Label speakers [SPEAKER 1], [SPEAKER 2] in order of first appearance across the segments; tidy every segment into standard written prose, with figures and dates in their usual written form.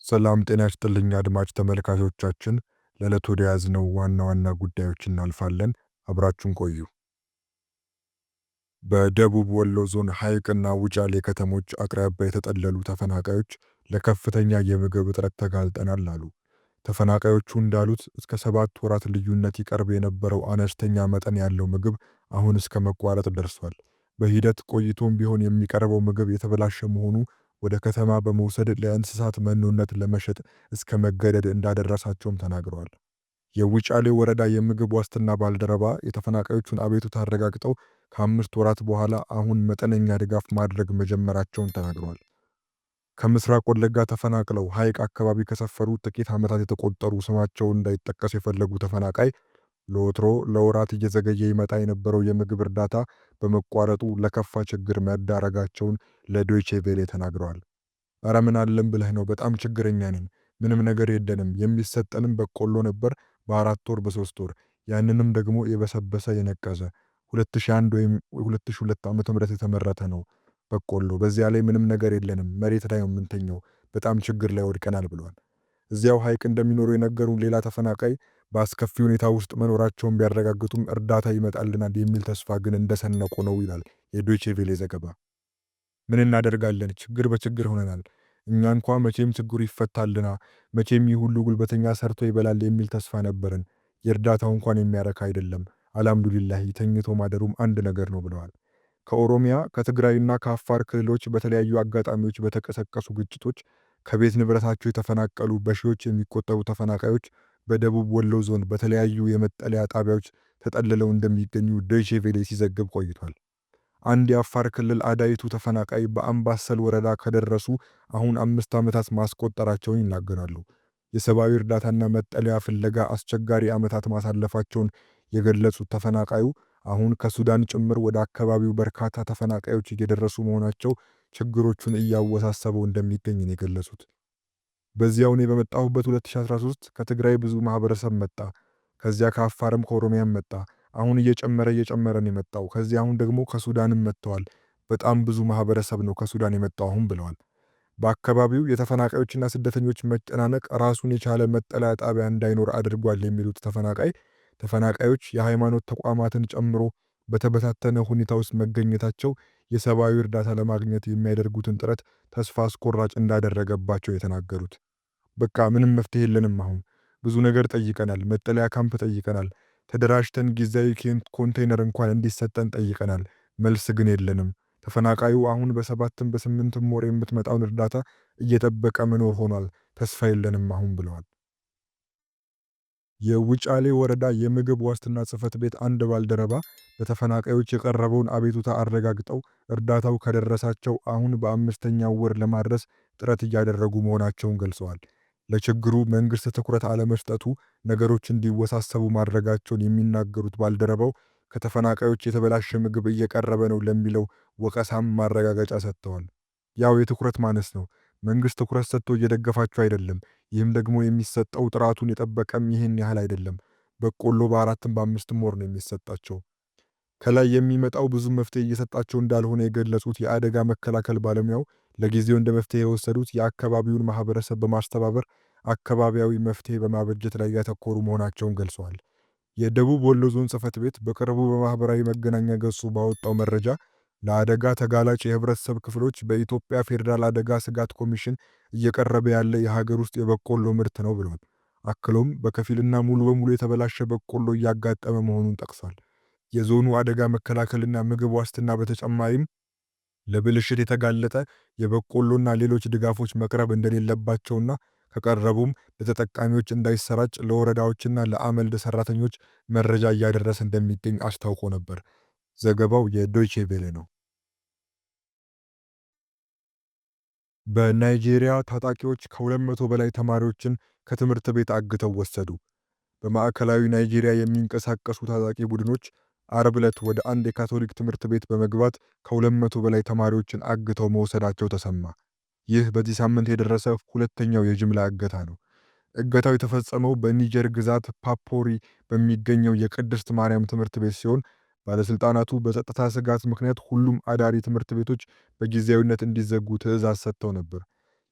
[SPEAKER 1] ሰላም ጤና ይስጥልኝ አድማጭ ተመልካቾቻችን፣ ለዕለቱ ወደ ያዝነው ዋና ዋና ጉዳዮች እናልፋለን። አብራችሁን ቆዩ። በደቡብ ወሎ ዞን ሐይቅና ውጫሌ ከተሞች አቅራቢያ የተጠለሉ ተፈናቃዮች ለከፍተኛ የምግብ እጥረት ተጋልጠናል አሉ። ተፈናቃዮቹ እንዳሉት እስከ 7 ወራት ልዩነት ይቀርብ የነበረው አነስተኛ መጠን ያለው ምግብ አሁን እስከ መቋረጥ ደርሷል። በሂደት ቆይቶም ቢሆን የሚቀርበው ምግብ የተበላሸ መሆኑ ወደ ከተማ በመውሰድ ለእንስሳት መኖነት ለመሸጥ እስከ መገደድ እንዳደረሳቸውም ተናግረዋል። የውጫሌ ወረዳ የምግብ ዋስትና ባልደረባ የተፈናቃዮቹን አቤቱታ አረጋግጠው ከ5 ወራት በኋላ አሁን መጠነኛ ድጋፍ ማድረግ መጀመራቸውን ተናግረዋል። ከምስራቅ ወለጋ ተፈናቅለው ሐይቅ አካባቢ ከሰፈሩ ጥቂት ዓመታት የተቆጠሩ ስማቸው እንዳይጠቀስ የፈለጉ ተፈናቃይ ለወራት እየዘገየ ይመጣ የነበረው የምግብ እርዳታ በመቋረጡ ለከፋ ችግር መዳረጋቸውን ለዶይቼ ቬለ ተናግረዋል። እረ ምን አለን ብለህ ነው? በጣም ችግረኛ ነን። ምንም ነገር የለንም። የሚሰጠንም በቆሎ ነበር በ4 ወር በ3 ወር፣ ያንንም ደግሞ የበሰበሰ የነቀዘ 2001 ወይም 2002 ዓ.ም የተመረተ ነው በቆሎ። በዚያ ላይ ምንም ነገር የለንም። መሬት ላይ ነው የምንተኘው። በጣም ችግር ላይ ወድቀናል ብለዋል። እዚያው ሐይቅ እንደሚኖሩ የነገሩን ሌላ ተፈናቃይ በአስከፊ ሁኔታ ውስጥ መኖራቸውን ቢያረጋግጡም እርዳታ ይመጣልናል የሚል ተስፋ ግን እንደሰነቁ ነው ይላል የዶይቼ ቬለ ዘገባ። ምን እናደርጋለን? ችግር በችግር ሆነናል። እኛ እንኳ መቼም ችግሩ ይፈታልና፣ መቼም ይህ ሁሉ ጉልበተኛ ሰርቶ ይበላል የሚል ተስፋ ነበርን። የእርዳታው እንኳን የሚያረካ አይደለም። አልሐምዱሊላህ ተኝቶ ማደሩም አንድ ነገር ነው ብለዋል። ከኦሮሚያ ከትግራይና ከአፋር ክልሎች በተለያዩ አጋጣሚዎች በተቀሰቀሱ ግጭቶች ከቤት ንብረታቸው የተፈናቀሉ በሺዎች የሚቆጠሩ ተፈናቃዮች በደቡብ ወሎ ዞን በተለያዩ የመጠለያ ጣቢያዎች ተጠልለው እንደሚገኙ ዶይቼ ቬለ ሲዘግብ ቆይቷል። አንድ የአፋር ክልል አዳይቱ ተፈናቃይ በአምባሰል ወረዳ ከደረሱ አሁን 5 ዓመታት ማስቆጠራቸውን ይናገራሉ። የሰብአዊ እርዳታና መጠለያ ፍለጋ አስቸጋሪ ዓመታት ማሳለፋቸውን የገለጹት ተፈናቃዩ አሁን ከሱዳን ጭምር ወደ አካባቢው በርካታ ተፈናቃዮች እየደረሱ መሆናቸው ችግሮቹን እያወሳሰበው እንደሚገኝ ነው የገለጹት። በዚያው እኔ በመጣሁበት 2013 ከትግራይ ብዙ ማህበረሰብ መጣ። ከዚያ ከአፋርም ከኦሮሚያም መጣ። አሁን እየጨመረ ነው የመጣው። ከዚያ አሁን ደግሞ ከሱዳንም መጥተዋል። በጣም ብዙ ማህበረሰብ ነው ከሱዳን የመጣው አሁን ብለዋል። በአካባቢው የተፈናቃዮችና ስደተኞች መጨናነቅ ራሱን የቻለ መጠለያ ጣቢያ እንዳይኖር አድርጓል የሚሉት ተፈናቃዮች የሃይማኖት ተቋማትን ጨምሮ በተበታተነ ሁኔታ ውስጥ መገኘታቸው የሰብአዊ እርዳታ ለማግኘት የሚያደርጉትን ጥረት ተስፋ አስቆራጭ እንዳደረገባቸው የተናገሩት። በቃ ምንም መፍትሄ የለንም። አሁን ብዙ ነገር ጠይቀናል። መጠለያ ካምፕ ጠይቀናል። ተደራጅተን ጊዜያዊ ኮንቴይነር እንኳን እንዲሰጠን ጠይቀናል። መልስ ግን የለንም። ተፈናቃዩ አሁን በ7ም በ8ም ወር የምትመጣውን እርዳታ እየጠበቀ መኖር ሆኗል። ተስፋ የለንም አሁን ብለዋል። የውጫሌ ወረዳ የምግብ ዋስትና ጽሕፈት ቤት አንድ ባልደረባ ለተፈናቃዮች የቀረበውን አቤቱታ አረጋግጠው እርዳታው ከደረሳቸው አሁን በ5ኛው ወር ለማድረስ ጥረት እያደረጉ መሆናቸውን ገልጸዋል። ለችግሩ መንግስት ትኩረት አለመስጠቱ ነገሮች እንዲወሳሰቡ ማድረጋቸውን የሚናገሩት ባልደረባው ከተፈናቃዮች የተበላሸ ምግብ እየቀረበ ነው ለሚለው ወቀሳም ማረጋገጫ ሰጥተዋል። ያው የትኩረት ማነስ ነው። መንግስት ትኩረት ሰጥቶ እየደገፋቸው አይደለም። ይህም ደግሞ የሚሰጠው ጥራቱን የጠበቀም ይህን ያህል አይደለም። በቆሎ በ4ም በ5ም ወር ነው የሚሰጣቸው። ከላይ የሚመጣው ብዙ መፍትሄ እየሰጣቸው እንዳልሆነ የገለጹት የአደጋ መከላከል ባለሙያው ለጊዜው እንደ መፍትሄ የወሰዱት የአካባቢውን ማህበረሰብ በማስተባበር አካባቢያዊ መፍትሄ በማበጀት ላይ ያተኮሩ መሆናቸውን ገልጸዋል። የደቡብ ወሎ ዞን ጽሕፈት ቤት በቅርቡ በማህበራዊ መገናኛ ገጹ ባወጣው መረጃ ለአደጋ ተጋላጭ የህብረተሰብ ክፍሎች በኢትዮጵያ ፌዴራል አደጋ ስጋት ኮሚሽን እየቀረበ ያለ የሀገር ውስጥ የበቆሎ ምርት ነው ብሏል። አክሎም በከፊልና ሙሉ በሙሉ የተበላሸ በቆሎ እያጋጠመ መሆኑን ጠቅሷል። የዞኑ አደጋ መከላከልና ምግብ ዋስትና በተጨማሪም ለብልሽት የተጋለጠ የበቆሎና ሌሎች ድጋፎች መቅረብ እንደሌለባቸውና ከቀረቡም ለተጠቃሚዎች እንዳይሰራጭ ለወረዳዎችና ለአመልድ ሰራተኞች መረጃ እያደረሰ እንደሚገኝ አስታውቆ ነበር። ዘገባው የዶይቼ ቬለ ነው። በናይጄሪያ ታጣቂዎች ከ200 በላይ ተማሪዎችን ከትምህርት ቤት አግተው ወሰዱ። በማዕከላዊ ናይጄሪያ የሚንቀሳቀሱ ታጣቂ ቡድኖች አርብ ዕለት ወደ አንድ የካቶሊክ ትምህርት ቤት በመግባት ከ200 በላይ ተማሪዎችን አግተው መውሰዳቸው ተሰማ። ይህ በዚህ ሳምንት የደረሰ ሁለተኛው የጅምላ እገታ ነው። እገታው የተፈጸመው በኒጀር ግዛት ፓፖሪ በሚገኘው የቅድስት ማርያም ትምህርት ቤት ሲሆን ባለስልጣናቱ በጸጥታ ስጋት ምክንያት ሁሉም አዳሪ ትምህርት ቤቶች በጊዜያዊነት እንዲዘጉ ትዕዛዝ ሰጥተው ነበር።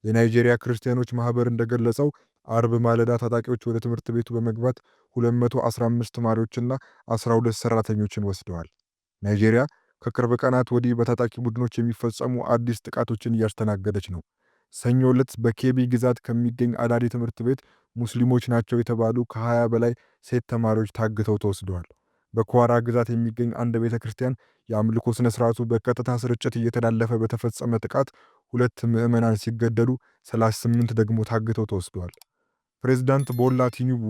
[SPEAKER 1] የናይጄሪያ ክርስቲያኖች ማህበር እንደገለጸው አርብ ማለዳ ታጣቂዎች ወደ ትምህርት ቤቱ በመግባት 215 ተማሪዎችና 12 ሰራተኞችን ወስደዋል። ናይጄሪያ ከቅርብ ቀናት ወዲህ በታጣቂ ቡድኖች የሚፈጸሙ አዲስ ጥቃቶችን እያስተናገደች ነው። ሰኞ ዕለት በኬቢ ግዛት ከሚገኝ አዳሪ ትምህርት ቤት ሙስሊሞች ናቸው የተባሉ ከ20 በላይ ሴት ተማሪዎች ታግተው ተወስደዋል። በኳራ ግዛት የሚገኝ አንድ ቤተ ክርስቲያን የአምልኮ ስነ ስርዓቱ በቀጥታ ስርጭት እየተላለፈ በተፈጸመ ጥቃት 2 ምዕመናን ሲገደሉ 38 ደግሞ ታግተው ተወስደዋል። ፕሬዝዳንት ቦላ ቲኑቡ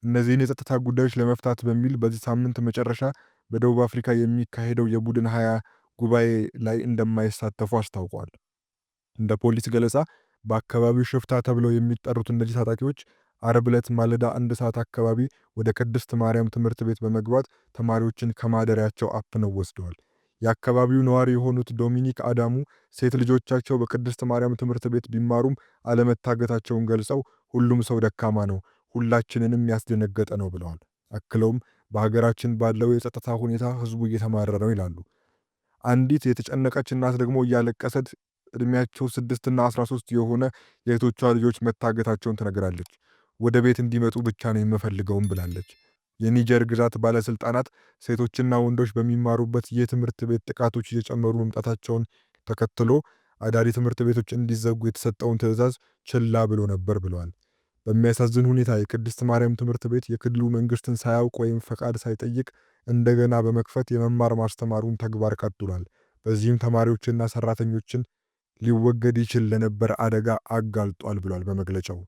[SPEAKER 1] እነዚህን የጸጥታ ጉዳዮች ለመፍታት በሚል በዚህ ሳምንት መጨረሻ በደቡብ አፍሪካ የሚካሄደው የቡድን 20 ጉባኤ ላይ እንደማይሳተፉ አስታውቀዋል። እንደ ፖሊስ ገለጻ በአካባቢው ሽፍታ ተብለው የሚጠሩት እነዚህ ታጣቂዎች አርብ ዕለት ማለዳ 1 ሰዓት አካባቢ ወደ ቅድስት ማርያም ትምህርት ቤት በመግባት ተማሪዎችን ከማደሪያቸው አፍነው ወስደዋል። የአካባቢው ነዋሪ የሆኑት ዶሚኒክ አዳሙ ሴት ልጆቻቸው በቅድስት ማርያም ትምህርት ቤት ቢማሩም አለመታገታቸውን ገልጸው ሁሉም ሰው ደካማ ነው፣ ሁላችንንም ያስደነገጠ ነው ብለዋል። አክለውም በሀገራችን ባለው የጸጥታ ሁኔታ ህዝቡ እየተማረረ ነው ይላሉ። አንዲት የተጨነቀች እናት ደግሞ እያለቀሰች እድሜያቸው 6 እና 13 የሆነ የእህቶቿ ልጆች መታገታቸውን ትነግራለች። ወደ ቤት እንዲመጡ ብቻ ነው የምፈልገውም ብላለች። የኒጀር ግዛት ባለስልጣናት ሴቶችና ወንዶች በሚማሩበት የትምህርት ቤት ጥቃቶች እየጨመሩ መምጣታቸውን ተከትሎ አዳሪ ትምህርት ቤቶች እንዲዘጉ የተሰጠውን ትዕዛዝ ችላ ብሎ ነበር ብለዋል። በሚያሳዝን ሁኔታ የቅድስት ማርያም ትምህርት ቤት የክልሉ መንግስትን ሳያውቅ ወይም ፈቃድ ሳይጠይቅ እንደገና በመክፈት የመማር ማስተማሩን ተግባር ቀጥሏል። በዚህም ተማሪዎችና ሰራተኞችን ሊወገድ ይችል ለነበር አደጋ አጋልጧል ብሏል በመግለጫው።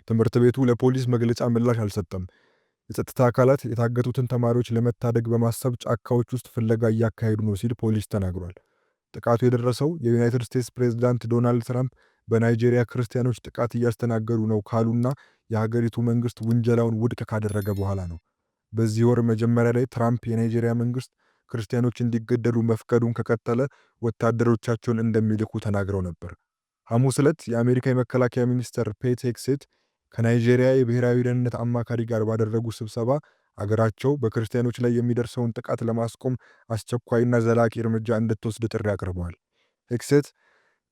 [SPEAKER 1] ትምህርት ቤቱ ለፖሊስ መግለጫ ምላሽ አልሰጠም። የጸጥታ አካላት የታገቱትን ተማሪዎች ለመታደግ በማሰብ ጫካዎች ውስጥ ፍለጋ እያካሄዱ ነው ሲል ፖሊስ ተናግሯል። ጥቃቱ የደረሰው የዩናይትድ ስቴትስ ፕሬዝዳንት ዶናልድ ትራምፕ በናይጄሪያ ክርስቲያኖች ጥቃት እያስተናገዱ ነው ካሉና የሀገሪቱ መንግስት ውንጀላውን ውድቅ ካደረገ በኋላ ነው። በዚህ ወር መጀመሪያ ላይ ትራምፕ የናይጄሪያ መንግስት ክርስቲያኖች እንዲገደሉ መፍቀዱን ከቀጠለ ወታደሮቻቸውን እንደሚልኩ ተናግረው ነበር። ሐሙስ ዕለት የአሜሪካ የመከላከያ ሚኒስትር ፔት ሄግሴት ከናይጄሪያ የብሔራዊ ደህንነት አማካሪ ጋር ባደረጉ ስብሰባ አገራቸው በክርስቲያኖች ላይ የሚደርሰውን ጥቃት ለማስቆም አስቸኳይና ዘላቂ እርምጃ እንድትወስድ ጥሪ አቅርበዋል። ሄግሴት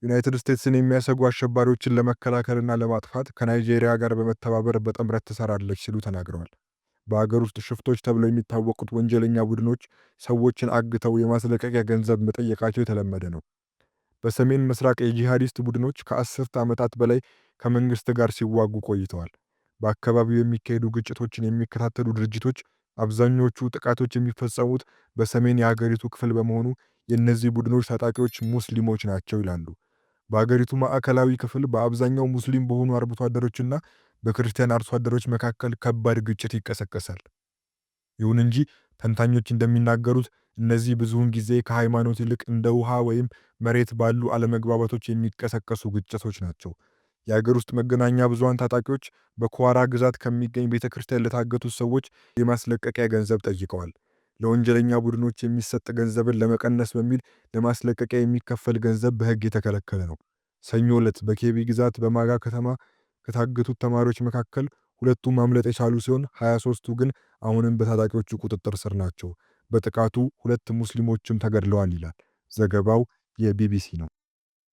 [SPEAKER 1] ዩናይትድ ስቴትስን የሚያሰጉ አሸባሪዎችን ለመከላከልና ለማጥፋት ከናይጄሪያ ጋር በመተባበር በጥምረት ትሰራለች ሲሉ ተናግረዋል። በአገር ውስጥ ሽፍቶች ተብለው የሚታወቁት ወንጀለኛ ቡድኖች ሰዎችን አግተው የማስለቀቂያ ገንዘብ መጠየቃቸው የተለመደ ነው። በሰሜን ምስራቅ የጂሃዲስት ቡድኖች ከ10 ዓመታት በላይ ከመንግስት ጋር ሲዋጉ ቆይተዋል። በአካባቢው የሚካሄዱ ግጭቶችን የሚከታተሉ ድርጅቶች አብዛኞቹ ጥቃቶች የሚፈጸሙት በሰሜን የሀገሪቱ ክፍል በመሆኑ የእነዚህ ቡድኖች ታጣቂዎች ሙስሊሞች ናቸው ይላሉ። በሀገሪቱ ማዕከላዊ ክፍል በአብዛኛው ሙስሊም በሆኑ አርብቶ አደሮችና በክርስቲያን አርሶ አደሮች መካከል ከባድ ግጭት ይቀሰቀሳል። ይሁን እንጂ ተንታኞች እንደሚናገሩት እነዚህ ብዙውን ጊዜ ከሃይማኖት ይልቅ እንደ ውሃ ወይም መሬት ባሉ አለመግባባቶች የሚቀሰቀሱ ግጭቶች ናቸው። የአገር ውስጥ መገናኛ ብዙሃን ታጣቂዎች በኳራ ግዛት ከሚገኝ ቤተክርስቲያን ለታገቱት ሰዎች የማስለቀቂያ ገንዘብ ጠይቀዋል። ለወንጀለኛ ቡድኖች የሚሰጥ ገንዘብን ለመቀነስ በሚል ለማስለቀቂያ የሚከፈል ገንዘብ በሕግ የተከለከለ ነው። ሰኞ ዕለት በኬቢ ግዛት በማጋ ከተማ ከታገቱት ተማሪዎች መካከል 2ቱ ማምለጥ የቻሉ ሲሆን 23ቱ ግን አሁንም በታጣቂዎቹ ቁጥጥር ስር ናቸው። በጥቃቱ 2 ሙስሊሞችም ተገድለዋል ይላል ዘገባው የቢቢሲ ነው።